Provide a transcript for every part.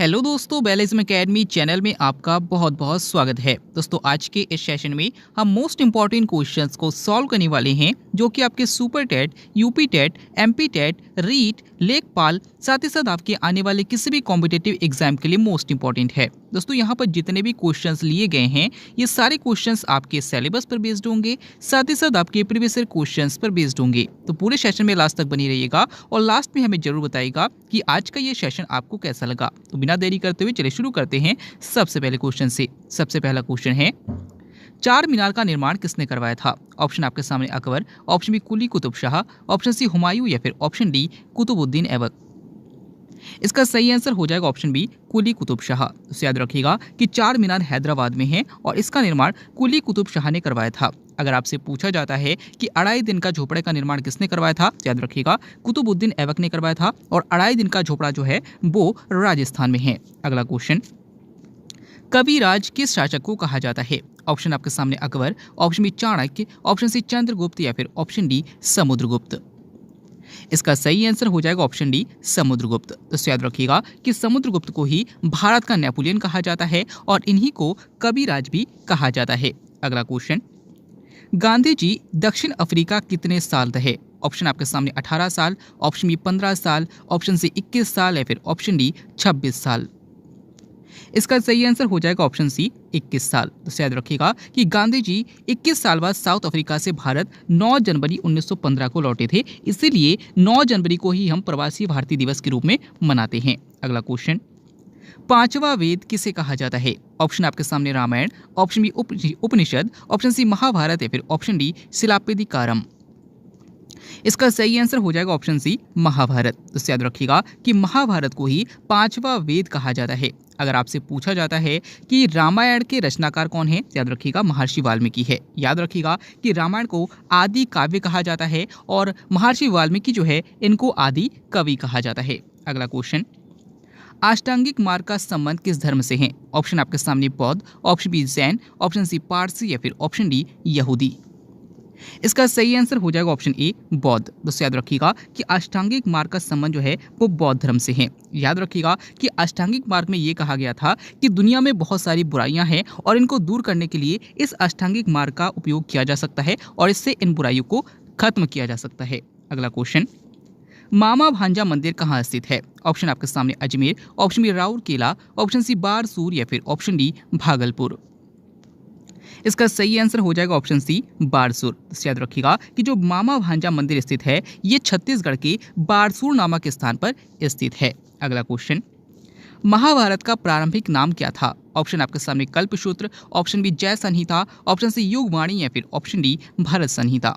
Hello दोस्तों, बेलिज्म academy channel में आपका बहुत बहुत स्वागत है। दोस्तों, आज के इस सेशन में हम मोस्ट इंपॉर्टेंट क्वेश्चंस को सॉल्व करने वाले हैं जो कि आपके super TET, UP TET, MP TET, REET, लेखपाल, साथ ही साथ आपके आने वाले किसी भी कॉम्पिटिटिव एग्जाम के लिए मोस्ट इंपॉर्टेंट है। दोस्तों, यहाँ पर जितने भी क्वेश्चंस लिए गए हैं ये सारे क्वेश्चंस आपके सिलेबस पर बेस्ड होंगे, साथ ही साथ आपके प्रीवियस ईयर क्वेश्चंस पर बेस्ड होंगे। तो पूरे सेशन में लास्ट तक बनी रहिएगा और लास्ट में हमें जरूर बताइएगा कि आज का ये सेशन आपको कैसा लगा। तो बिना देरी करते हुए चलिए शुरू करते हैं सबसे पहले क्वेश्चन से। सबसे पहला क्वेश्चन है, चार मीनार का निर्माण किसने करवाया था? ऑप्शन आपके सामने अकबर, ऑप्शन बी कुली कुतुब शाह, ऑप्शन सी हुमायूं या फिर ऑप्शन डी कुतुबुद्दीन ऐबक। इसका सही आंसर हो जाएगा ऑप्शन बी कुली कुतुब शाह। तो याद रखिएगा कि चार मीनार हैदराबाद में है और इसका निर्माण कुली कुतुब शाह ने करवाया था। अगर आपसे पूछा जाता है कि अढ़ाई दिन का झोपड़े का निर्माण किसने करवाया था, तो याद रखिएगा कुतुबुद्दीन ऐबक ने करवाया था और अढ़ाई दिन का झोपड़ा जो है वो राजस्थान में है। अगला क्वेश्चन, कविराज किस शासक को कहा जाता है? ऑप्शन आपके सामने Akbar, option B Chanakya, option C Chandragupta या फिर ऑप्शन डी समुद्रगुप्त। इसका सही आंसर हो जाएगा ऑप्शन डी समुद्रगुप्त। तो याद रखिएगा कि समुद्रगुप्त को ही भारत का नेपोलियन कहा जाता है और इन्हीं को कविराज भी कहा जाता है। अगला क्वेश्चन, गांधी जी दक्षिण अफ्रीका कितने साल रहे? ऑप्शन आपके सामने 18 साल, ऑप्शन बी 15 साल, ऑप्शन सी 21 साल या फिर ऑप्शन डी 26 साल। इसका सही आंसर हो जाएगा ऑप्शन सी 21 साल। तो याद रखिएगा कि गांधी जी 21 साल बाद साउथ अफ्रीका से भारत 9 जनवरी 1915 को लौटे थे, इसीलिए 9 जनवरी को ही हम प्रवासी भारतीय दिवस के रूप में मनाते हैं। अगला क्वेश्चन, पांचवा वेद किसे कहा जाता है? ऑप्शन आपके सामने रामायण, ऑप्शन बी उपनिषद, ऑप्शन सी महाभारत या फिर ऑप्शन डी शिलापेदिकारम। इसका सही आंसर हो जाएगा ऑप्शन सी महाभारत। तो याद रखिएगा कि महाभारत को ही पांचवा वेद कहा जाता है। अगर आपसे पूछा जाता है कि रामायण के रचनाकार कौन है, याद रखिएगा महर्षि वाल्मीकि है। याद रखिएगा कि रामायण को आदि काव्य कहा जाता है और महर्षि वाल्मीकि जो है इनको आदि कवि कहा जाता है। अगला क्वेश्चन, अष्टांगिक मार्ग का संबंध किस धर्म से है? ऑप्शन आपके सामने बौद्ध, option B Jain, option C Parsi या फिर ऑप्शन डी यहूदी। इसका सही आंसर हो जाएगा ऑप्शन ए बौद्ध। दोस्तों याद रखिएगा कि अष्टांगिक मार्ग का संबंध जो है वो बौद्ध धर्म से है। याद रखिएगा कि अष्टांगिक मार्ग में ये कहा गया था कि दुनिया में बहुत सारी बुराइयां हैं और इनको दूर करने के लिए इस अष्टांगिक मार्ग का उपयोग किया जा सकता है और इससे इन बुराइयों को खत्म किया जा सकता है। अगला क्वेश्चन, मामा भांजा मंदिर कहाँ स्थित है? ऑप्शन आपके सामने Ajmer, option B Rourkela, option C Barsur या फिर ऑप्शन डी भागलपुर। इसका सही आंसर हो जाएगा ऑप्शन सी बारसूर। याद रखिएगा कि जो मामा भांजा मंदिर स्थित है ये छत्तीसगढ़ के बारसूर नामक स्थान पर स्थित है। अगला क्वेश्चन, महाभारत का प्रारंभिक नाम क्या था? ऑप्शन आपके सामने कल्पसूत्र, ऑप्शन बी जय संहिता, ऑप्शन सी युगवाणी या फिर ऑप्शन डी भरत संहिता।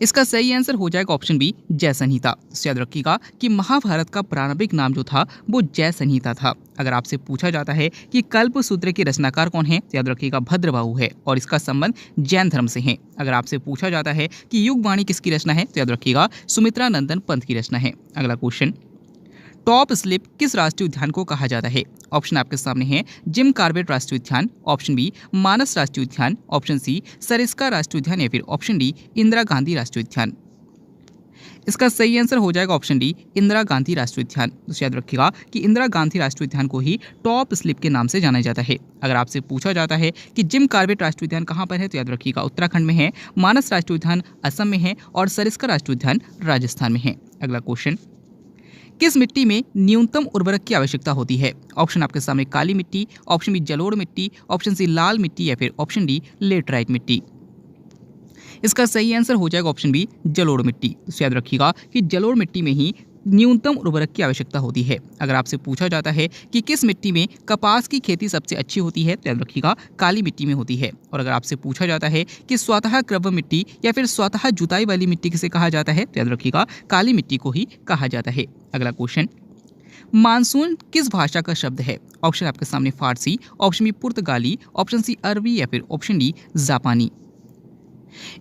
इसका सही आंसर हो जाएगा ऑप्शन बी जय संहिता। याद रखिएगा कि महाभारत का प्रारंभिक नाम जो था वो जय संहिता था। अगर आपसे पूछा जाता है कि कल्पसूत्र के रचनाकार कौन है, याद रखिएगा भद्रबाहु है और इसका संबंध जैन धर्म से है। अगर आपसे पूछा जाता है कि युगवाणी किसकी रचना है, तो याद रखिएगा सुमित्रा नंदन पंत की रचना है। अगला क्वेश्चन, टॉप स्लिप किस राष्ट्रीय उद्यान को कहा जाता है? ऑप्शन आपके सामने है जिम कार्बेट राष्ट्रीय उद्यान, ऑप्शन बी मानस राष्ट्रीय उद्यान, ऑप्शन सी सरिस्का राष्ट्रीय उद्यान या फिर ऑप्शन डी इंदिरा गांधी राष्ट्रीय उद्यान। इसका सही आंसर हो जाएगा ऑप्शन डी इंदिरा गांधी राष्ट्रीय उद्यान। तो याद रखिएगा कि इंदिरा गांधी राष्ट्रीय उद्यान को ही टॉप स्लिप के नाम से जाना जाता है। अगर आपसे पूछा जाता है कि जिम कार्बेट राष्ट्रीय उद्यान कहाँ पर है, तो याद रखिएगा उत्तराखंड में है, मानस राष्ट्रीय उद्यान असम में है और सरिस्का राष्ट्रीय उद्यान राजस्थान में है। अगला क्वेश्चन, किस मिट्टी में न्यूनतम उर्वरक की आवश्यकता होती है? ऑप्शन आपके सामने काली मिट्टी, ऑप्शन बी जलोढ़ मिट्टी, ऑप्शन सी लाल मिट्टी या फिर ऑप्शन डी लेटराइट मिट्टी। इसका सही आंसर हो जाएगा ऑप्शन बी जलोढ़ मिट्टी। तो याद रखिएगा कि जलोढ़ मिट्टी में ही न्यूनतम उर्वरक की आवश्यकता होती है। अगर आपसे पूछा जाता है कि किस मिट्टी में कपास की खेती सबसे अच्छी होती है, तो याद रखिएगा काली मिट्टी में होती है। और अगर आपसे पूछा जाता है कि स्वतः क्रव मिट्टी या फिर स्वतः जुताई वाली मिट्टी किसे कहा जाता है, तो याद रखिएगा काली मिट्टी को ही कहा जाता है। अगला क्वेश्चन, मानसून किस भाषा का शब्द है? ऑप्शन आपके सामने फारसी, ऑप्शन बी पुर्तगाली, ऑप्शन सी अरबी या फिर ऑप्शन डी जापानी।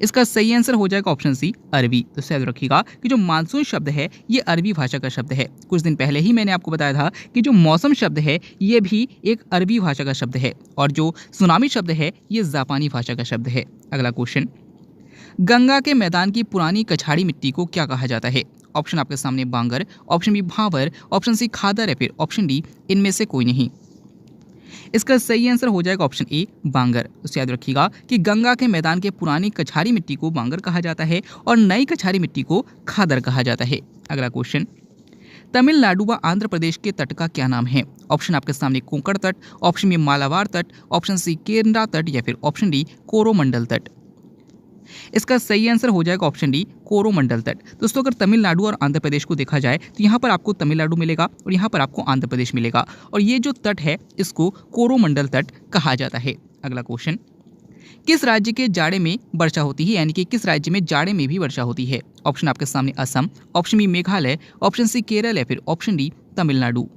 इसका सही आंसर हो जाएगा ऑप्शन सी अरबी। तो याद रखिएगा कि जो मानसून शब्द है ये अरबी भाषा का शब्द है। कुछ दिन पहले ही मैंने आपको बताया था कि जो मौसम शब्द है ये भी एक अरबी भाषा का शब्द है और जो सुनामी शब्द है ये जापानी भाषा का शब्द है। अगला क्वेश्चन, गंगा के मैदान की पुरानी कछाड़ी मिट्टी को क्या कहा जाता है? ऑप्शन आपके सामने बांगर, ऑप्शन बी भावर, ऑप्शन सी खादर या फिर ऑप्शन डी इनमें से कोई नहीं। इसका सही आंसर हो जाएगा ऑप्शन ए बांगर। तो याद रखिएगा कि गंगा के मैदान के पुरानी कछारी मिट्टी को बांगर कहा जाता है और नई कछारी मिट्टी को खादर कहा जाता है। अगला क्वेश्चन, तमिलनाडु व आंध्र प्रदेश के तट का क्या नाम है? ऑप्शन आपके सामने कोंकण तट, ऑप्शन बी मालाबार तट, ऑप्शन सी केरला तट या फिर ऑप्शन डी कोरोमंडल तट। इसका सही आंसर हो जाएगा ऑप्शन डी कोरोमंडल तट। दोस्तों अगर तमिलनाडु और आंध्र प्रदेश को देखा जाए तो यहाँ पर आपको तमिलनाडु मिलेगा और यहाँ पर आपको आंध्र प्रदेश मिलेगा और ये जो तट है इसको कोरोमंडल तट कहा जाता है। अगला क्वेश्चन, किस राज्य के जाड़े में वर्षा होती है, यानी कि किस राज्य में जाड़े में भी वर्षा होती है? ऑप्शन आपके सामने Assam, option B Meghalaya, option C Kerala या फिर ऑप्शन डी तमिलनाडु।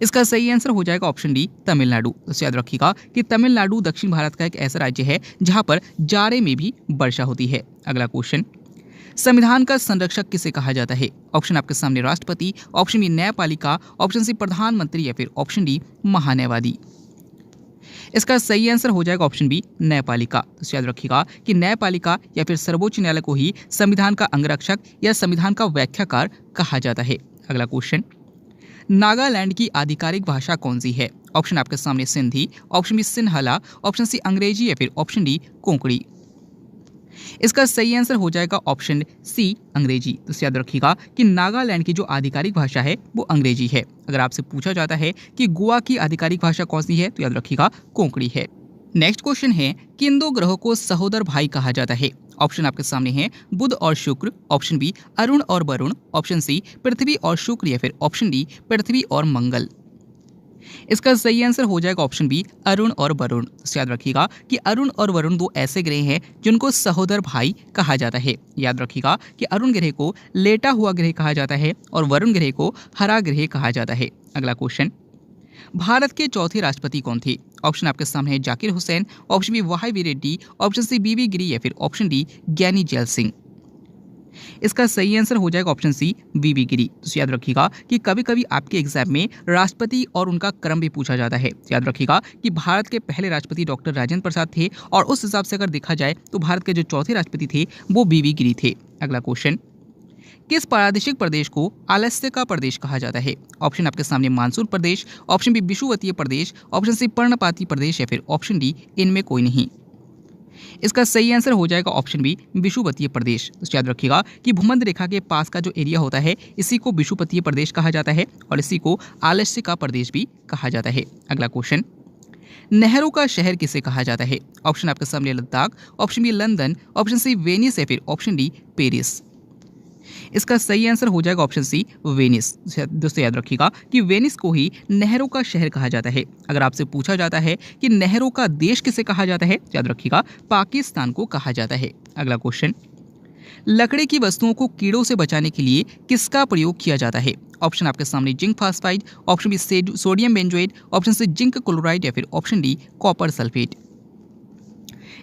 इसका सही आंसर हो जाएगा ऑप्शन डी तमिलनाडु। तो याद रखिएगा कि तमिलनाडु दक्षिण भारत का एक ऐसा राज्य है जहां पर जाड़े में भी वर्षा होती है। अगला क्वेश्चन, संविधान का संरक्षक किसे कहा जाता है? ऑप्शन आपके सामने राष्ट्रपति, ऑप्शन बी न्यायपालिका, ऑप्शन सी प्रधानमंत्री या फिर ऑप्शन डी महान्यायवादी। इसका सही आंसर हो जाएगा ऑप्शन बी न्यायपालिका। तो याद रखिएगा कि न्यायपालिका या फिर सर्वोच्च न्यायालय को ही संविधान का अंगरक्षक या संविधान का व्याख्याकार कहा जाता है। अगला क्वेश्चन, नागालैंड की आधिकारिक भाषा कौन सी है? ऑप्शन आपके सामने Sindhi, option B Sinhala, option C अंग्रेजी या फिर ऑप्शन डी कोंकणी। इसका सही आंसर हो जाएगा ऑप्शन सी अंग्रेजी। तो याद रखिएगा कि नागालैंड की जो आधिकारिक भाषा है वो अंग्रेजी है। अगर आपसे पूछा जाता है कि गोवा की आधिकारिक भाषा कौन सी है तो याद रखिएगा कोंकणी है। नेक्स्ट क्वेश्चन है, किन दो ग्रहों को सहोदर भाई कहा जाता है? ऑप्शन आपके सामने है बुध और शुक्र, ऑप्शन बी अरुण और वरुण, ऑप्शन सी पृथ्वी और शुक्र या फिर ऑप्शन डी पृथ्वी और मंगल। इसका सही आंसर हो जाएगा ऑप्शन बी अरुण और वरुण। तो याद रखिएगा कि अरुण और वरुण दो ऐसे ग्रह हैं जिनको सहोदर भाई कहा जाता है। याद रखिएगा कि अरुण ग्रह को लेटा हुआ ग्रह कहा जाता है और वरुण ग्रह को हरा ग्रह कहा जाता है। अगला क्वेश्चन, भारत के चौथे राष्ट्रपति कौन थे? ऑप्शन आपके सामने है Zakir Hussain, option B Y V Reddy, option C B V Giri या फिर ऑप्शन डी ज्ञानी जैल सिंह। इसका सही आंसर हो जाएगा ऑप्शन सी बीवी गिरी। तो याद रखिएगा कि कभी कभी आपके एग्जाम में राष्ट्रपति और उनका क्रम भी पूछा जाता है। याद रखिएगा कि भारत के पहले राष्ट्रपति डॉक्टर राजेंद्र प्रसाद थे और उस हिसाब से अगर देखा जाए तो भारत के जो चौथे राष्ट्रपति थे वो बीवी गिरी थे। अगला क्वेश्चन, किस प्रादेशिक प्रदेश को आलस्य का प्रदेश कहा जाता है? ऑप्शन आपके सामने मानसून प्रदेश, ऑप्शन बी विषुवतीय प्रदेश, ऑप्शन सी पर्णपाती प्रदेश या फिर ऑप्शन डी इनमें कोई नहीं। इसका सही आंसर हो जाएगा ऑप्शन बी विषुवतीय प्रदेश। तो याद रखिएगा कि भूमध्य रेखा के पास का जो एरिया होता है इसी को विषुवतीय प्रदेश कहा जाता है और इसी को आलस्य का प्रदेश भी कहा जाता है। अगला क्वेश्चन, नहरों का शहर किसे कहा जाता है? ऑप्शन आपके सामने Ladakh, option B London, option C Venice या फिर ऑप्शन डी पेरिस। इसका सही आंसर हो जाएगा ऑप्शन सी वेनिस। दोस्तों याद रखिएगा कि वेनिस को ही नहरों का शहर कहा जाता है। अगर आपसे पूछा जाता है कि नहरों का देश किसे कहा जाता है याद रखिएगा पाकिस्तान को कहा जाता है। अगला क्वेश्चन, लकड़ी की वस्तुओं को कीड़ों से बचाने के लिए किसका प्रयोग किया जाता है? ऑप्शन आपके सामने zinc phosphide, option B sodium benzoate, option C zinc chloride या फिर ऑप्शन डी कॉपर सल्फेट।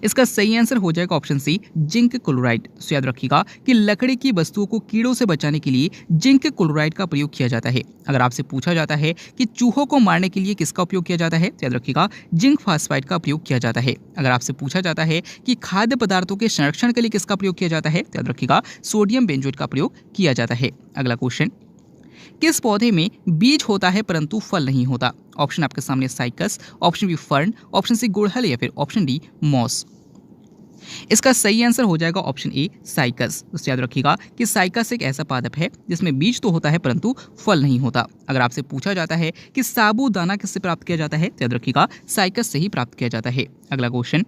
इसका सही आंसर हो जाएगा ऑप्शन सी जिंक क्लोराइड। तो याद रखिएगा कि लकड़ी की वस्तुओं को कीड़ों से बचाने के लिए जिंक क्लोराइड का प्रयोग किया जाता है। अगर आपसे पूछा जाता है कि चूहों को मारने के लिए किसका उपयोग किया जाता है तो याद रखिएगा जिंक फास्फाइड का प्रयोग किया जाता है। अगर आपसे पूछा जाता है कि खाद्य पदार्थों के संरक्षण के लिए किसका प्रयोग किया जाता है तो याद रखिएगा सोडियम बेंजोएट का प्रयोग किया जाता है। अगला क्वेश्चन, किस पौधे में बीज होता है परंतु फल नहीं होता? ऑप्शन आपके सामने cycas, option B fern, option C गुड़हल या फिर ऑप्शन डी मॉस। इसका सही आंसर हो जाएगा ऑप्शन ए साइकस। तो याद रखिएगा कि साइकस एक ऐसा पादप है जिसमें बीज तो होता है परंतु फल नहीं होता। अगर आपसे पूछा जाता है कि साबूदाना किससे प्राप्त किया जाता है तो याद रखिएगा साइकस से ही प्राप्त किया जाता है। अगला क्वेश्चन,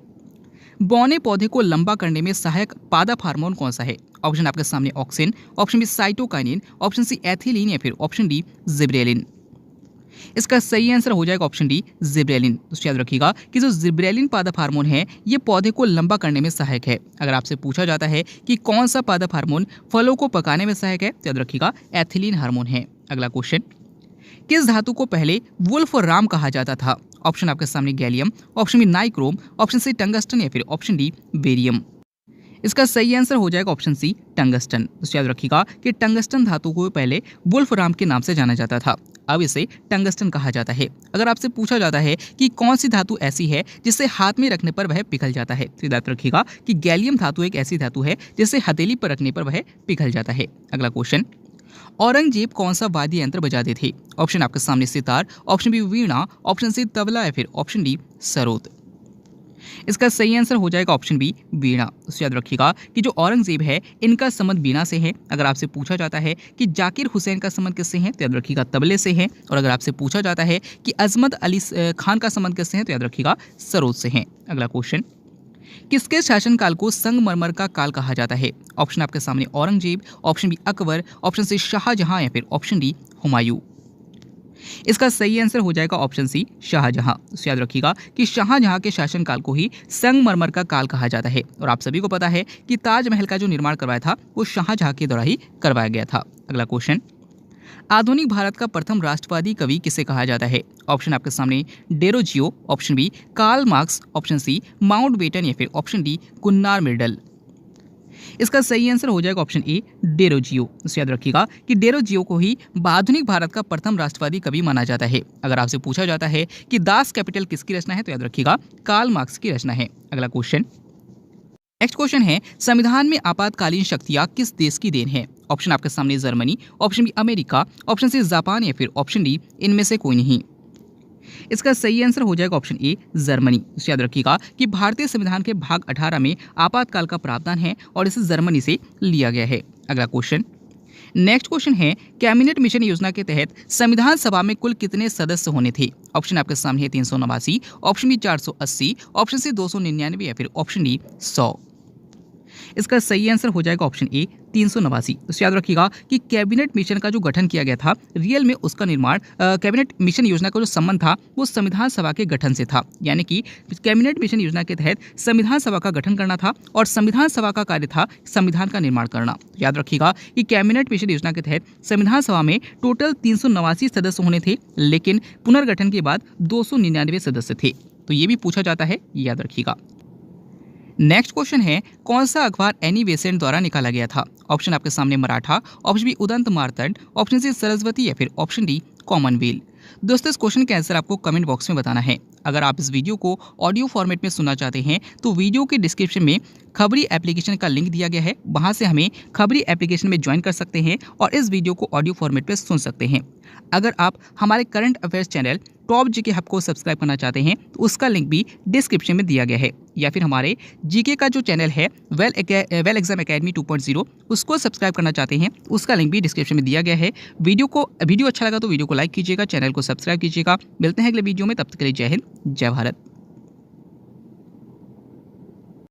बौने पौधे को लंबा करने में सहायक पादप हार्मोन कौन सा है? ऑप्शन आपके सामने auxin, option B cytokinin, option C ethylene या फिर ऑप्शन डी जिब्रेलिन। इसका सही आंसर हो जाएगा ऑप्शन डी जिब्रेलिन। तो याद रखिएगा कि जो जिब्रेलिन पादप हार्मोन है ये पौधे को लंबा करने में सहायक है। अगर आपसे पूछा जाता है कि कौन सा पादप हार्मोन फलों को पकाने में सहायक है तो याद रखिएगा एथिलीन हार्मोन है। अगला क्वेश्चन, किस धातु को पहले वुल्फ्राम कहा जाता था? ऑप्शन आपके सामने gallium, option B nichrome, option C tungsten या फिर ऑप्शन डी बेरियम। इसका सही आंसर हो जाएगा ऑप्शन सी टंगस्टन। तो याद रखिएगा कि टंगस्टन धातु को पहले वुल्फ्राम के नाम से जाना जाता था। अब इसे टंगस्टन कहा जाता है। अगर आपसे पूछा जाता है कि कौन सी धातु ऐसी है जिसे हाथ में रखने पर वह पिघल जाता है, तो याद रखिएगा कि गैलियम धातु एक ऐसी धातु है जिसे हथेली पर रखने पर वह पिघल जाता है। अगला क्वेश्चन, औरंगजेब कौन सा वाद्य यंत्र बजाते थे? ऑप्शन आपके सामने सितार, ऑप्शन बी वीणा, ऑप्शन सी तबला या फिर ऑप्शन डी सरोद। इसका सही आंसर हो जाएगा ऑप्शन बी वीणा। तो याद रखिएगा कि जो औरंगजेब है इनका संबंध वीणा से है। अगर आपसे पूछा जाता है कि जाकिर हुसैन का संबंध किससे है, तो याद रखिएगा तबले से है। और अगर आपसे पूछा जाता है कि अजमत अली खान का संबंध किससे है, तो याद रखिएगा सरोद से है। अगला क्वेश्चन, किसके शासनकाल को संगमरमर का काल कहा जाता है? ऑप्शन आपके सामने Aurangzeb, option B Akbar, option C Shahjahan या फिर ऑप्शन डी हुमायूं। इसका सही आंसर हो जाएगा ऑप्शन सी शाहजहां। तो याद रखिएगा कि शाहजहां के शासनकाल को ही संगमरमर का काल कहा जाता है। और आप सभी को पता है कि ताजमहल का जो निर्माण करवाया था वो शाहजहां के द्वारा ही करवाया गया था। अगला क्वेश्चन, आधुनिक भारत का प्रथम राष्ट्रवादी कवि किसे कहा जाता है? ऑप्शन आपके सामने Derozio, option B Karl Marx, option C Mountbatten या फिर ऑप्शन डी गुन्नार मिर्डल। इसका सही आंसर हो जाएगा ऑप्शन ए डेरोजियो। तो याद रखिएगा कि डेरोजियो को ही आधुनिक भारत का प्रथम राष्ट्रवादी कवि माना जाता है। अगर आपसे पूछा जाता है कि दास कैपिटल किसकी रचना है, तो याद रखिएगा कार्ल मार्क्स की रचना है। अगला क्वेश्चन, नेक्स्ट क्वेश्चन है, संविधान में आपातकालीन शक्तियां किस देश की देन है? ऑप्शन आपके सामने Germany, option B America, option C Japan या फिर ऑप्शन डी इनमें से कोई नहीं। इसका सही आंसर हो जाएगा ऑप्शन ए जर्मनी। तो याद रखिएगा कि भारतीय संविधान के भाग 18 में आपातकाल का प्रावधान है और इसे जर्मनी से लिया गया है। अगला क्वेश्चन, नेक्स्ट क्वेश्चन है, कैबिनेट मिशन योजना के तहत संविधान सभा में कुल कितने सदस्य होने थे? ऑप्शन आपके सामने है 389, ऑप्शन बी 480, ऑप्शन सी 299 या फिर ऑप्शन डी 100। इसका सही आंसर हो जाएगा ऑप्शन ए 389। तो याद रखिएगा कि कैबिनेट मिशन का जो गठन किया गया था, रियल में उसका निर्माण कैबिनेट मिशन योजना का जो संबंध था वो संविधान सभा के गठन से था। यानी कि कैबिनेट मिशन योजना के तहत संविधान सभा का गठन करना था और संविधान सभा का कार्य था संविधान का निर्माण करना। याद रखिएगा कि कैबिनेट मिशन योजना के तहत संविधान सभा में टोटल 389 सदस्य होने थे, लेकिन पुनर्गठन के बाद 299 सदस्य थे। तो ये भी पूछा जाता है, याद रखिएगा। नेक्स्ट क्वेश्चन है, कौन सा अखबार एनी बेसेंट द्वारा निकाला गया था? ऑप्शन आपके सामने Maratha, option B Udant Martand, option C Saraswati या फिर ऑप्शन डी कॉमनवेल्थ। दोस्तों इस क्वेश्चन का आंसर आपको कमेंट बॉक्स में बताना है। अगर आप इस वीडियो को ऑडियो फॉर्मेट में सुनना चाहते हैं तो वीडियो के डिस्क्रिप्शन में खबरी एप्लीकेशन का लिंक दिया गया है, वहां से हमें खबरी एप्लीकेशन में ज्वाइन कर सकते हैं और इस वीडियो को ऑडियो फॉर्मेट में सुन सकते हैं। अगर आप हमारे current affairs channel top GK hub को सब्सक्राइब करना चाहते हैं तो उसका लिंक भी डिस्क्रिप्शन में दिया गया है, या फिर हमारे जीके का जो चैनल है वेल एग्जाम एकेडमी 2.0 उसको सब्सक्राइब करना चाहते हैं तो उसका लिंक भी डिस्क्रिप्शन में दिया गया है। वीडियो अच्छा लगा तो वीडियो को लाइक कीजिएगा, चैनल को सब्सक्राइब कीजिएगा। मिलते हैं अगले वीडियो में, तब तक के लिए जय हिंद, जय भारत।